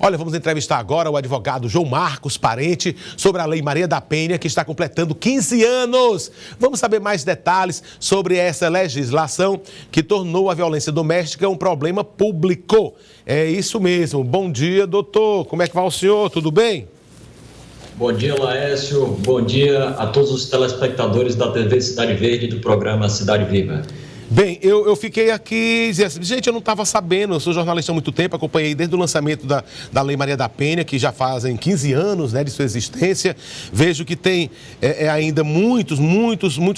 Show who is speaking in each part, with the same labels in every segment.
Speaker 1: Olha, vamos entrevistar agora o advogado João Marcos Parente sobre a Lei Maria da Penha, que está completando 15 anos. Vamos saber mais detalhes sobre essa legislação que tornou a violência doméstica um problema público. É isso mesmo. Bom dia, doutor. Como é que vai o senhor? Tudo bem?
Speaker 2: Bom dia, Laércio. Bom dia a todos os telespectadores da TV Cidade Verde e do programa Cidade Viva.
Speaker 1: Bem, eu fiquei aqui, gente, eu não estava sabendo, eu sou jornalista há muito tempo, acompanhei desde o lançamento da Lei Maria da Penha, que já fazem 15 anos, né, de sua existência. Vejo que tem ainda muitos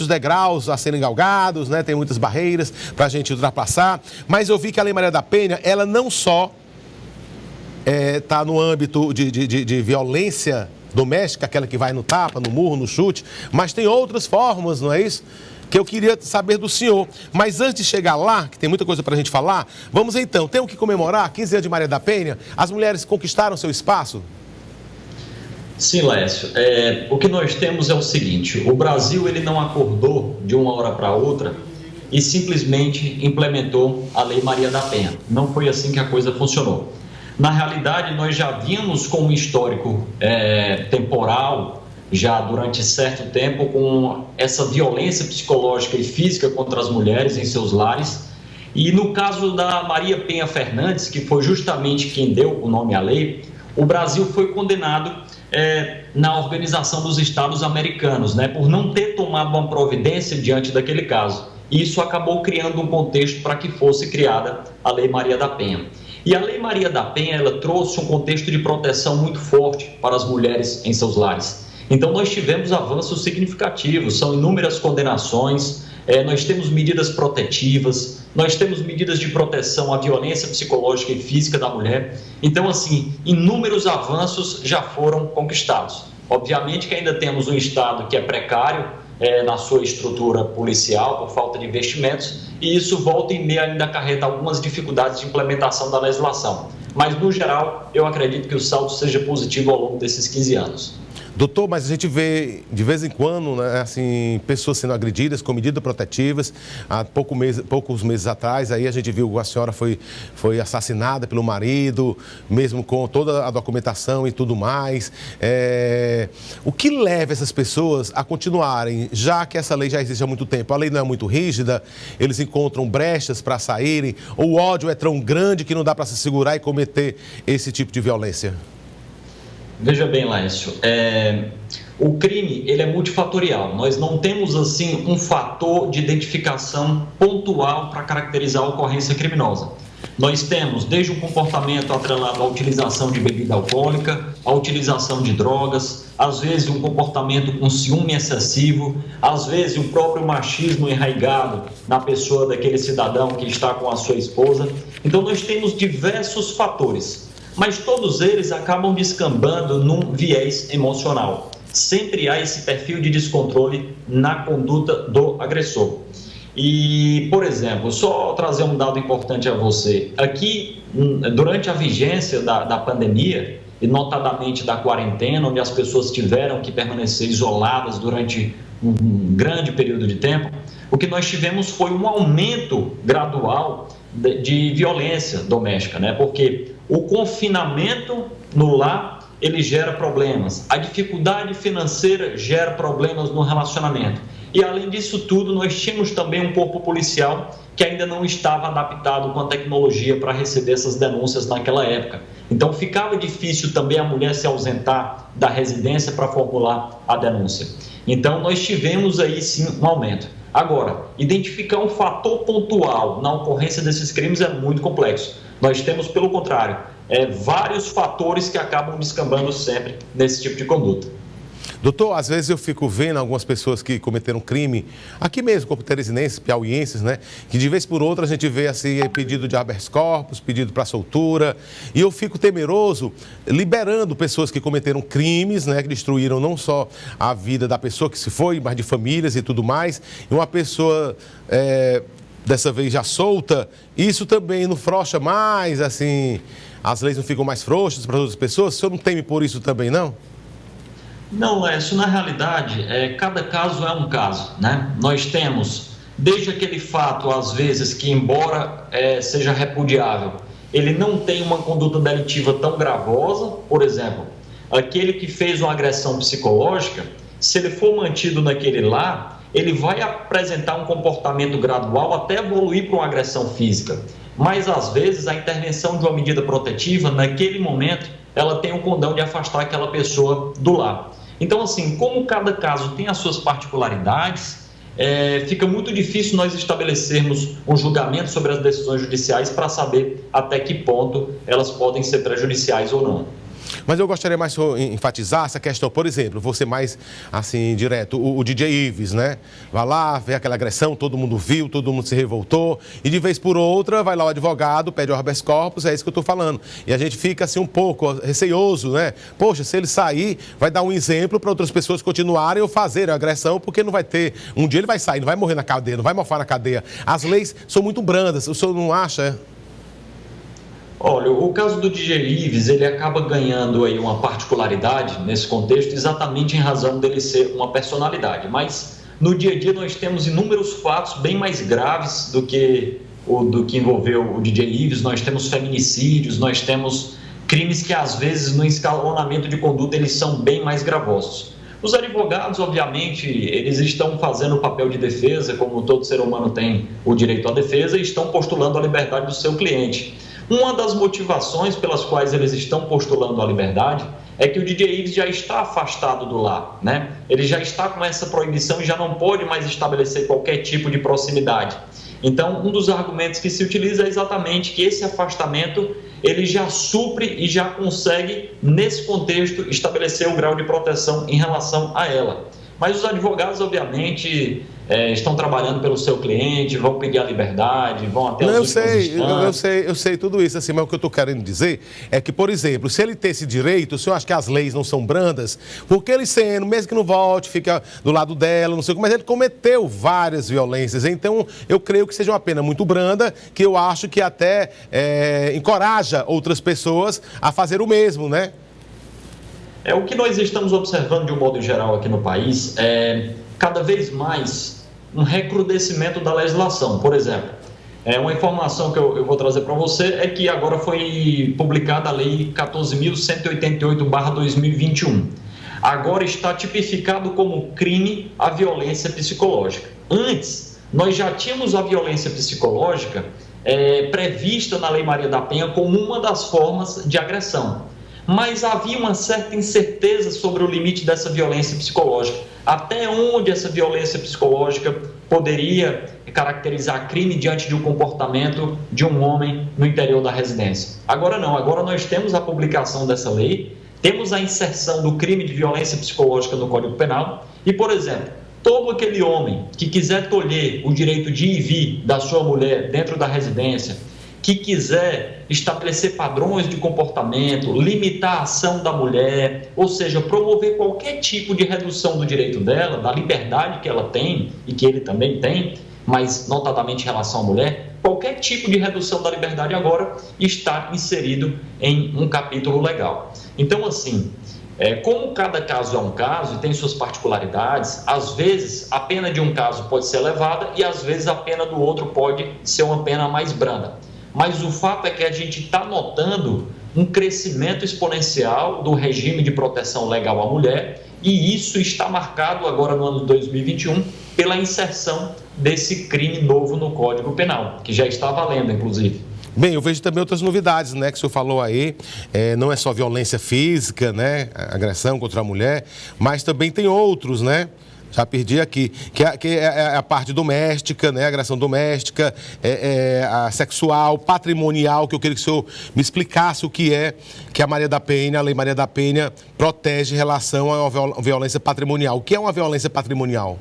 Speaker 1: degraus a serem galgados, né, tem muitas barreiras para a gente ultrapassar, mas eu vi que a Lei Maria da Penha, ela não só está no âmbito de violência doméstica, aquela que vai no tapa, no murro, no chute, mas tem outras formas, não é isso? Que eu queria saber do senhor. Mas antes de chegar lá, que tem muita coisa para a gente falar, vamos então, temos que comemorar 15 anos de Maria da Penha? As mulheres conquistaram seu espaço?
Speaker 2: Sim, Laércio. O que nós temos é o seguinte: o Brasil ele não acordou de uma hora para outra e simplesmente implementou a Lei Maria da Penha. Não foi assim que a coisa funcionou. Na realidade, nós já vínhamos com um histórico temporal, já durante certo tempo, com essa violência psicológica e física contra as mulheres em seus lares. E no caso da Maria Penha Fernandes, que foi justamente quem deu o nome à lei, o Brasil foi condenado na Organização dos Estados Americanos, né, por não ter tomado uma providência diante daquele caso. E isso acabou criando um contexto para que fosse criada a Lei Maria da Penha. E a Lei Maria da Penha, ela trouxe um contexto de proteção muito forte para as mulheres em seus lares. Então, nós tivemos avanços significativos, são inúmeras condenações, nós temos medidas protetivas, nós temos medidas de proteção à violência psicológica e física da mulher. Então, assim, inúmeros avanços já foram conquistados. Obviamente que ainda temos um Estado que é precário na sua estrutura policial, por falta de investimentos, e isso volta e meia ainda acarreta algumas dificuldades de implementação da legislação. Mas, no geral, eu acredito que o saldo seja positivo ao longo desses 15 anos.
Speaker 1: Doutor, mas a gente vê de vez em quando, né, assim, pessoas sendo agredidas com medidas protetivas. Há poucos meses atrás, aí a gente viu que a senhora foi assassinada pelo marido, mesmo com toda a documentação e tudo mais. O que leva essas pessoas a continuarem, já que essa lei já existe há muito tempo? A lei não é muito rígida, eles encontram brechas para saírem, ou o ódio é tão grande que não dá para se segurar e cometer esse tipo de violência?
Speaker 2: Veja bem, Laércio, o crime ele é multifatorial. Nós não temos assim um fator de identificação pontual para caracterizar a ocorrência criminosa. Nós temos desde um comportamento atrelado à utilização de bebida alcoólica, à utilização de drogas, às vezes um comportamento com ciúme excessivo, às vezes o próprio machismo enraizado na pessoa daquele cidadão que está com a sua esposa. Então nós temos diversos fatores, mas todos eles acabam descambando num viés emocional. Sempre há esse perfil de descontrole na conduta do agressor. E, por exemplo, só trazer um dado importante a você. Aqui, durante a vigência da pandemia, e notadamente da quarentena, onde as pessoas tiveram que permanecer isoladas durante um grande período de tempo, o que nós tivemos foi um aumento gradual de violência doméstica, né? Porque o confinamento no lar, ele gera problemas. A dificuldade financeira gera problemas no relacionamento. E, além disso tudo, nós tínhamos também um corpo policial que ainda não estava adaptado com a tecnologia para receber essas denúncias naquela época. Então, ficava difícil também a mulher se ausentar da residência para formular a denúncia. Então, nós tivemos aí, sim, um aumento. Agora, identificar um fator pontual na ocorrência desses crimes é muito complexo. Nós temos, pelo contrário, vários fatores que acabam descambando sempre nesse tipo de conduta.
Speaker 1: Doutor, às vezes eu fico vendo algumas pessoas que cometeram crime, aqui mesmo, como teresinenses, piauienses, né? Que de vez por outra a gente vê assim, pedido de habeas corpus, pedido para soltura, e eu fico temeroso liberando pessoas que cometeram crimes, né? Que destruíram não só a vida da pessoa que se foi, mas de famílias e tudo mais, e uma pessoa dessa vez já solta, isso também não frouxa mais, assim, as leis não ficam mais frouxas para outras pessoas? O senhor não teme por isso também, não?
Speaker 2: Não, Lécio, na realidade, cada caso é um caso, né? Nós temos, desde aquele fato, às vezes, que embora seja repudiável, ele não tem uma conduta delitiva tão gravosa. Por exemplo, aquele que fez uma agressão psicológica, se ele for mantido naquele lar, ele vai apresentar um comportamento gradual até evoluir para uma agressão física. Mas, às vezes, a intervenção de uma medida protetiva, naquele momento, ela tem o condão de afastar aquela pessoa do lar. Então, assim, como cada caso tem as suas particularidades, fica muito difícil nós estabelecermos um julgamento sobre as decisões judiciais para saber até que ponto elas podem ser prejudiciais ou não.
Speaker 1: Mas eu gostaria mais de enfatizar essa questão, por exemplo, vou ser mais assim, direto, o DJ Ives, né? Vai lá, vê aquela agressão, todo mundo viu, todo mundo se revoltou, e de vez por outra, vai lá o advogado, pede o habeas corpus, é isso que eu estou falando. E a gente fica assim um pouco receioso, né? Poxa, se ele sair, vai dar um exemplo para outras pessoas continuarem ou fazerem a agressão, porque não vai ter, um dia ele vai sair, não vai morrer na cadeia, não vai mofar na cadeia. As leis são muito brandas, o senhor não acha?
Speaker 2: Olha, o caso do DJ Ives, ele acaba ganhando aí uma particularidade nesse contexto exatamente em razão dele ser uma personalidade. Mas no dia a dia nós temos inúmeros fatos bem mais graves do que envolveu o DJ Ives. Nós temos feminicídios, nós temos crimes que às vezes no escalonamento de conduta eles são bem mais gravosos. Os advogados, obviamente, eles estão fazendo o papel de defesa, como todo ser humano tem o direito à defesa, e estão postulando a liberdade do seu cliente. Uma das motivações pelas quais eles estão postulando a liberdade é que o DJ Ives já está afastado do lar, né? Ele já está com essa proibição e já não pode mais estabelecer qualquer tipo de proximidade. Então, um dos argumentos que se utiliza é exatamente que esse afastamento ele já supre e já consegue, nesse contexto, estabelecer o grau de proteção em relação a ela. Mas os advogados, obviamente, estão trabalhando pelo seu cliente, vão pedir a liberdade, vão até os últimos
Speaker 1: eu sei tudo isso, assim, mas o que eu estou querendo dizer é que, por exemplo, se ele ter esse direito, o senhor acha que as leis não são brandas? Porque ele sendo, mesmo que não volte, fica do lado dela, não sei o que, mas ele cometeu várias violências, então eu creio que seja uma pena muito branda, que eu acho que até encoraja outras pessoas a fazer o mesmo, né?
Speaker 2: O que nós estamos observando de um modo geral aqui no país é cada vez mais um recrudescimento da legislação. Por exemplo, uma informação que eu vou trazer para você é que agora foi publicada a Lei 14.188/2021. Agora está tipificado como crime a violência psicológica. Antes, nós já tínhamos a violência psicológica prevista na Lei Maria da Penha como uma das formas de agressão. Mas havia uma certa incerteza sobre o limite dessa violência psicológica. Até onde essa violência psicológica poderia caracterizar crime diante de um comportamento de um homem no interior da residência. Agora não, agora nós temos a publicação dessa lei, temos a inserção do crime de violência psicológica no Código Penal e, por exemplo, todo aquele homem que quiser tolher o direito de ir e vir da sua mulher dentro da residência, que quiser estabelecer padrões de comportamento, limitar a ação da mulher, ou seja, promover qualquer tipo de redução do direito dela, da liberdade que ela tem e que ele também tem, mas notadamente em relação à mulher, qualquer tipo de redução da liberdade agora está inserido em um capítulo legal. Então, assim, como cada caso é um caso e tem suas particularidades, às vezes a pena de um caso pode ser elevada e às vezes a pena do outro pode ser uma pena mais branda. Mas o fato é que a gente está notando um crescimento exponencial do regime de proteção legal à mulher e isso está marcado agora no ano de 2021 pela inserção desse crime novo no Código Penal, que já está valendo, inclusive.
Speaker 1: Bem, eu vejo também outras novidades, né, que o senhor falou aí, não é só violência física, né, agressão contra a mulher, mas também tem outros, né? Já perdi aqui, que é a parte doméstica, né? Agressão doméstica, a sexual, patrimonial, que eu queria que o senhor me explicasse o que é que a Maria da Penha, a Lei Maria da Penha, protege em relação à violência patrimonial. O que é uma violência patrimonial?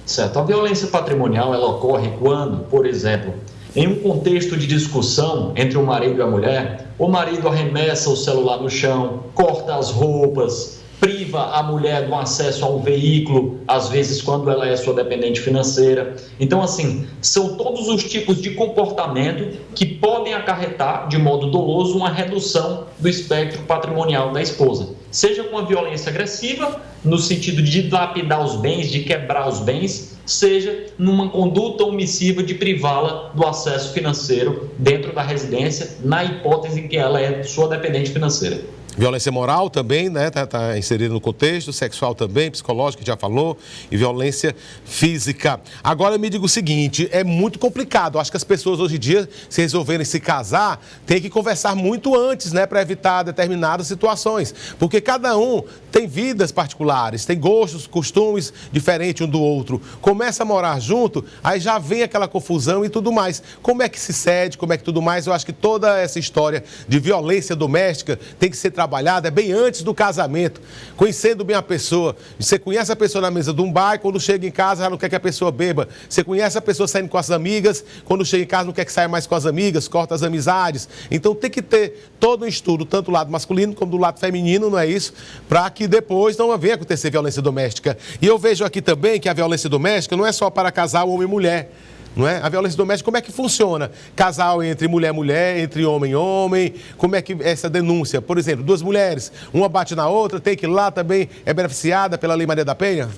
Speaker 2: Certo. A violência patrimonial, ela ocorre quando, por exemplo, em um contexto de discussão entre o marido e a mulher, o marido arremessa o celular no chão, corta as roupas, priva a mulher do acesso a um veículo, às vezes quando ela é sua dependente financeira. Então, assim, são todos os tipos de comportamento que podem acarretar, de modo doloso, uma redução do espectro patrimonial da esposa. Seja com a violência agressiva, no sentido de dilapidar os bens, de quebrar os bens, seja numa conduta omissiva de privá-la do acesso financeiro dentro da residência, na hipótese em que ela é sua dependente financeira.
Speaker 1: Violência moral também, né? Tá inserido no contexto, sexual também, psicológico, já falou, e violência física. Agora me diga o seguinte, é muito complicado. Acho que as pessoas hoje em dia, se resolverem se casar, tem que conversar muito antes, né? Para evitar determinadas situações. Porque cada um tem vidas particulares, tem gostos, costumes diferentes um do outro. Começa a morar junto, aí já vem aquela confusão e tudo mais. Como é que se cede, como é que tudo mais? Eu acho que toda essa história de violência doméstica tem que ser trabalhada bem antes do casamento, conhecendo bem a pessoa. Você conhece a pessoa na mesa de um bar, quando chega em casa já não quer que a pessoa beba. Você conhece a pessoa saindo com as amigas, quando chega em casa não quer que saia mais com as amigas, corta as amizades. Então tem que ter todo um estudo, tanto do lado masculino como do lado feminino, não é isso? Para que depois não venha acontecer violência doméstica. E eu vejo aqui também que a violência doméstica não é só para casal homem e mulher. Não é? A violência doméstica, como é que funciona? Casal entre mulher e mulher, entre homem e homem, como é que essa denúncia? Por exemplo, duas mulheres, uma bate na outra, tem que ir lá também, é beneficiada pela Lei Maria da Penha?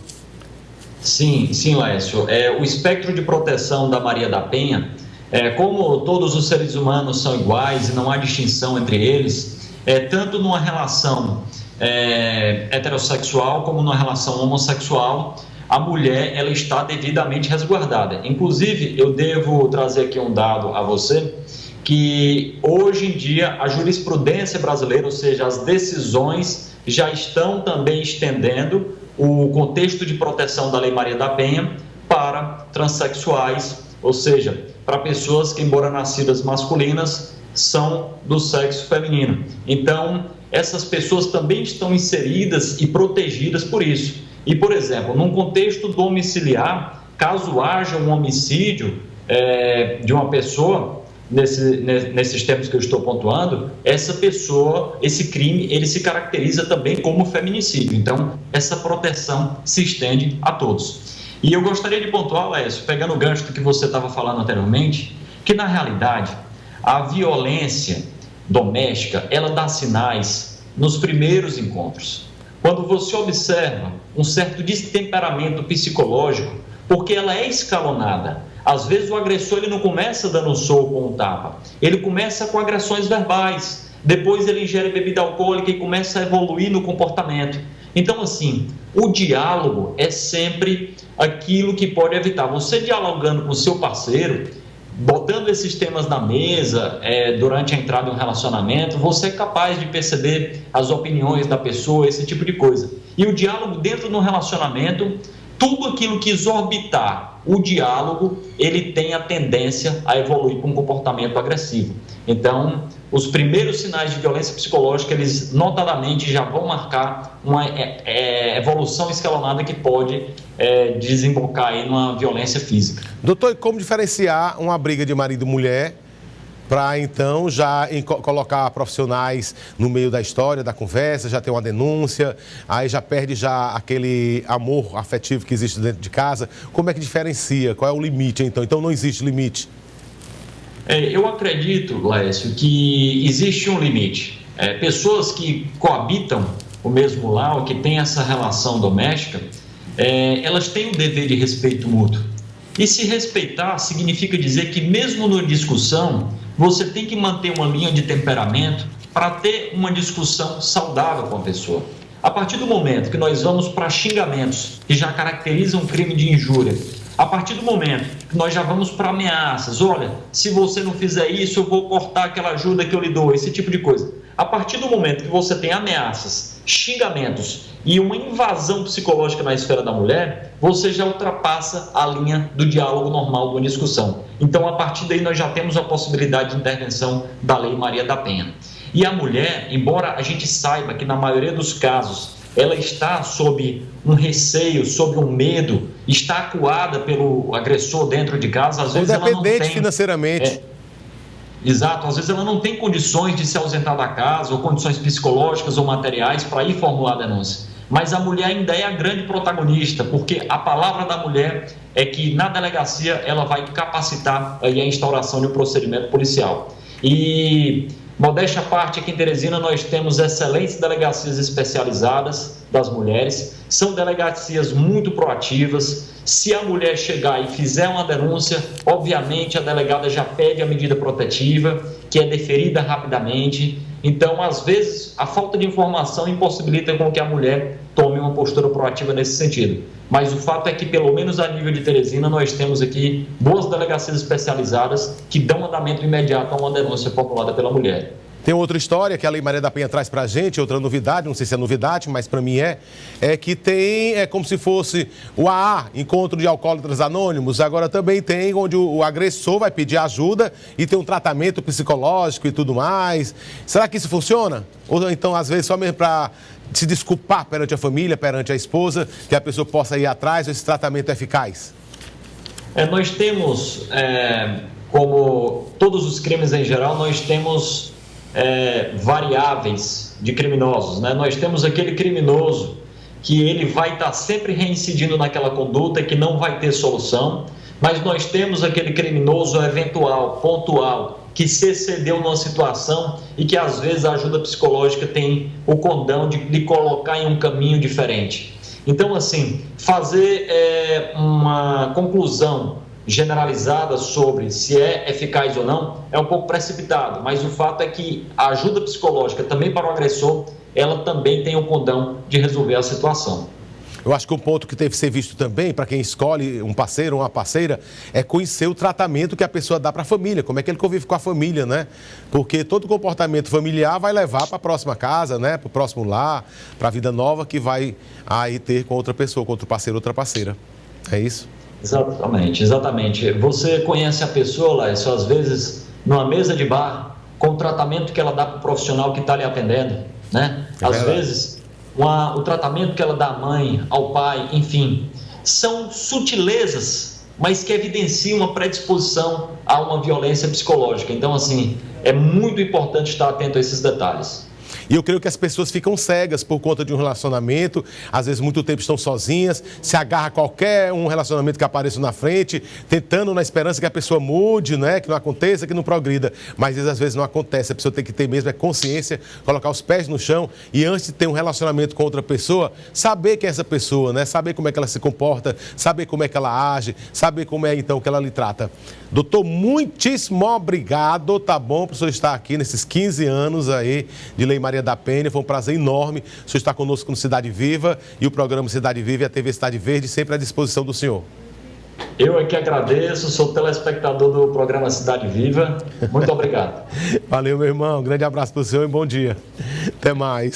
Speaker 2: Sim, Laércio. O espectro de proteção da Maria da Penha, como todos os seres humanos são iguais e não há distinção entre eles, tanto numa relação heterossexual como numa relação homossexual, a mulher ela está devidamente resguardada. Inclusive, eu devo trazer aqui um dado a você, que hoje em dia a jurisprudência brasileira, ou seja, as decisões já estão também estendendo o contexto de proteção da Lei Maria da Penha para transexuais, ou seja, para pessoas que, embora nascidas masculinas, são do sexo feminino. Então, essas pessoas também estão inseridas e protegidas por isso. E, por exemplo, num contexto domiciliar, caso haja um homicídio de uma pessoa, nesses termos que eu estou pontuando, essa pessoa, esse crime, ele se caracteriza também como feminicídio. Então, essa proteção se estende a todos. E eu gostaria de pontuar, Laércio, pegando o gancho do que você estava falando anteriormente, que, na realidade, a violência doméstica, ela dá sinais nos primeiros encontros. Quando você observa um certo destemperamento psicológico, porque ela é escalonada. Às vezes o agressor ele não começa dando um soco ou um tapa, ele começa com agressões verbais, depois ele ingere bebida alcoólica e começa a evoluir no comportamento. Então, assim, o diálogo é sempre aquilo que pode evitar. Você dialogando com o seu parceiro, botando esses temas na mesa durante a entrada em um relacionamento, você é capaz de perceber as opiniões da pessoa, esse tipo de coisa. E o diálogo dentro do relacionamento, tudo aquilo que exorbitar o diálogo, ele tem a tendência a evoluir para um comportamento agressivo. Então, os primeiros sinais de violência psicológica, eles notadamente já vão marcar uma evolução escalonada que pode desembocar aí numa violência física.
Speaker 1: Doutor, e como diferenciar uma briga de marido e mulher para então já colocar profissionais no meio da história, da conversa, já ter uma denúncia, aí já perde já aquele amor afetivo que existe dentro de casa? Como é que diferencia? Qual é o limite então? Então não existe limite?
Speaker 2: Eu acredito, Laércio, que existe um limite. Pessoas que coabitam o mesmo lar, ou que têm essa relação doméstica, elas têm o dever de respeito mútuo. E se respeitar significa dizer que mesmo na discussão, você tem que manter uma linha de temperamento para ter uma discussão saudável com a pessoa. A partir do momento que nós vamos para xingamentos que já caracterizam um crime de injúria, a partir do momento que nós já vamos para ameaças, olha, se você não fizer isso, eu vou cortar aquela ajuda que eu lhe dou, esse tipo de coisa. A partir do momento que você tem ameaças, xingamentos e uma invasão psicológica na esfera da mulher, você já ultrapassa a linha do diálogo normal de uma discussão. Então, a partir daí, nós já temos a possibilidade de intervenção da Lei Maria da Penha. E a mulher, embora a gente saiba que na maioria dos casos ela está sob um receio, sob um medo, está acuada pelo agressor dentro de casa, às vezes ela não tem...
Speaker 1: financeiramente.
Speaker 2: Exato, às vezes ela não tem condições de se ausentar da casa, ou condições psicológicas ou materiais para ir formular a denúncia. Mas a mulher ainda é a grande protagonista, porque a palavra da mulher é que na delegacia ela vai capacitar aí a instauração de um procedimento policial. E Modéstia à parte, aqui em Teresina nós temos excelentes delegacias especializadas das mulheres, são delegacias muito proativas. Se a mulher chegar e fizer uma denúncia, obviamente a delegada já pede a medida protetiva, que é deferida rapidamente. Então, às vezes, a falta de informação impossibilita com que a mulher tome uma postura proativa nesse sentido. Mas o fato é que, pelo menos a nível de Teresina, nós temos aqui boas delegacias especializadas que dão andamento imediato a uma denúncia formulada pela mulher.
Speaker 1: Tem outra história que a Lei Maria da Penha traz para a gente, outra novidade, não sei se é novidade, mas para mim é que tem, como se fosse o AA, Encontro de Alcoólatras Anônimos, agora também tem onde o agressor vai pedir ajuda e tem um tratamento psicológico e tudo mais. Será que isso funciona? Ou então, às vezes, só mesmo para se desculpar perante a família, perante a esposa, que a pessoa possa ir atrás, esse tratamento é eficaz?
Speaker 2: Nós temos, como todos os crimes em geral, nós temos variáveis de criminosos, né? Nós temos aquele criminoso que ele vai estar sempre reincidindo naquela conduta que não vai ter solução, mas nós temos aquele criminoso eventual, pontual, que se excedeu numa situação e que às vezes a ajuda psicológica tem o condão de colocar em um caminho diferente. Então, assim, fazer uma conclusão generalizada sobre se é eficaz ou não é um pouco precipitado, mas o fato é que a ajuda psicológica também para o agressor, ela também tem o condão de resolver a situação.
Speaker 1: Eu acho que um ponto que deve ser visto também, para quem escolhe um parceiro ou uma parceira, é conhecer o tratamento que a pessoa dá para a família, como é que ele convive com a família, né? Porque todo comportamento familiar vai levar para a próxima casa, né? Para o próximo lar, para a vida nova que vai aí ter com outra pessoa, com outro parceiro, outra parceira. É isso?
Speaker 2: Exatamente. Você conhece a pessoa, Laércio, às vezes, numa mesa de bar, com o tratamento que ela dá para o profissional que está lhe atendendo, né? Às vezes, o tratamento que ela dá à mãe, ao pai, enfim, são sutilezas, mas que evidenciam uma predisposição a uma violência psicológica. Então, assim, é muito importante estar atento a esses detalhes.
Speaker 1: E eu creio que as pessoas ficam cegas por conta de um relacionamento, às vezes muito tempo estão sozinhas, se agarra a qualquer um relacionamento que apareça na frente, tentando na esperança que a pessoa mude, né? Que não aconteça, que não progrida. Mas às vezes não acontece, a pessoa tem que ter mesmo consciência, colocar os pés no chão e antes de ter um relacionamento com outra pessoa, saber quem é essa pessoa, né? Saber como é que ela se comporta, saber como é que ela age, saber como é então que ela lhe trata. Doutor, muitíssimo obrigado, tá bom, por o senhor estar aqui nesses 15 anos aí de Lei Maria da Penha. Foi um prazer enorme o senhor estar conosco no Cidade Viva e o programa Cidade Viva e a TV Cidade Verde sempre à disposição do senhor.
Speaker 2: Eu é que agradeço, sou telespectador do programa Cidade Viva. Muito obrigado.
Speaker 1: Valeu, meu irmão. Um grande abraço para o senhor e bom dia. Até mais.